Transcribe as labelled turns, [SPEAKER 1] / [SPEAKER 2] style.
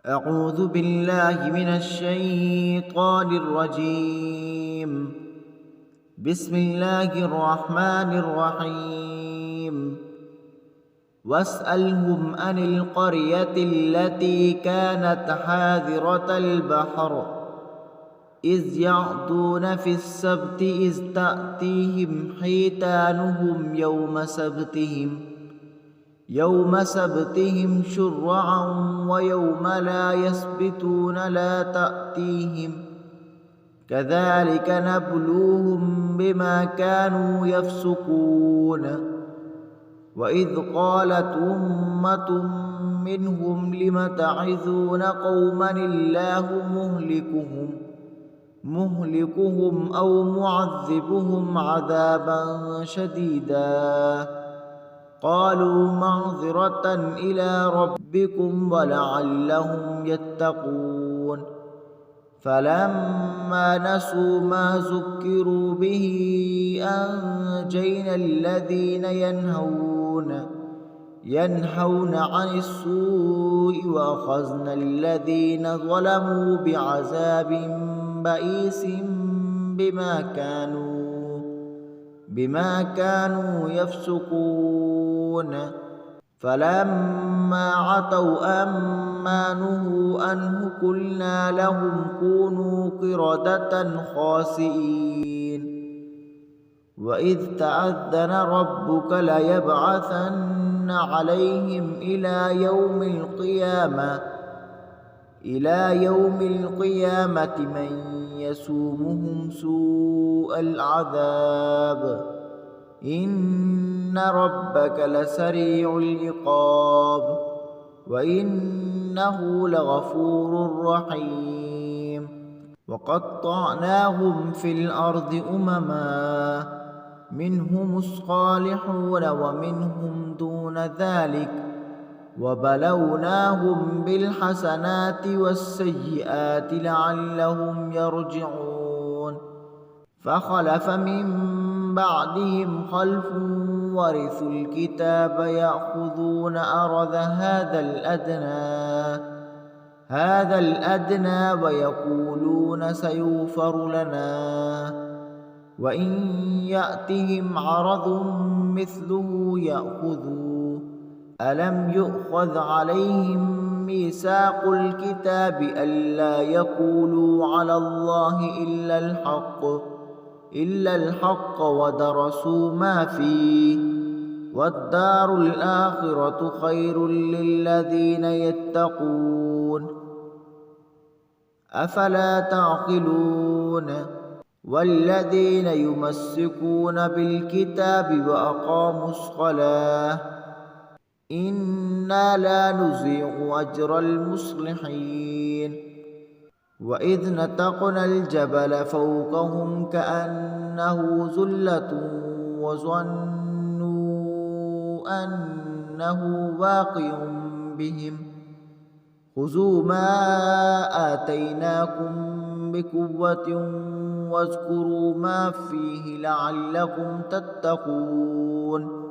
[SPEAKER 1] أعوذ بالله من الشيطان الرجيم. بسم الله الرحمن الرحيم. واسألهم عن القرية التي كانت حاضرة البحر إذ يعدون في السبت إذ تأتيهم حيتانهم يوم سبتهم شرعا ويوم لا يسبتون لا تأتيهم كذلك نبلوهم بما كانوا يفسقون. وإذ قالت أمة منهم لم تعظون قوما الله مهلكهم أو معذبهم عذابا شديدا قالوا معذرة إلى ربكم ولعلهم يتقون. فلما نسوا ما ذكروا به أنجينا الذين ينهون عن السوء وأخذنا الذين ظلموا بعذاب بئيس بما كانوا يفسقون. فلما عتوا عما نهوا عنه قلنا لهم كونوا قردة خاسئين. وإذ تأذن ربك ليبعثن عليهم إلى يوم القيامة من يسومهم سوء العذاب إن ربك لسريع العقاب وإنه لغفور رحيم. وقطعناهم في الأرض أمما منهم الصالحون ومنهم دون ذلك وبلوناهم بالحسنات والسيئات لعلهم يرجعون. فخلف من بعدهم خلف ورثوا الكتاب يأخذون أرذ هذا الأدنى ويقولون سيغفر لنا وإن يأتهم عرض مثله يأخذوه. ألم يؤخذ عليهم ميثاق الكتاب ألا يقولوا على الله إلا الحق ودرسوا ما فيه والدار الآخرة خير للذين يتقون أفلا تعقلون. والذين يمسكون بالكتاب وأقاموا الصلاة إنا لا نضيع أجر المصلحين. وإذ نتقنا الجبل فوقهم كأنه ظلة وظنوا أنه واقع بهم خذوا ما آتيناكم بقوة واذكروا ما فيه لعلكم تتقون.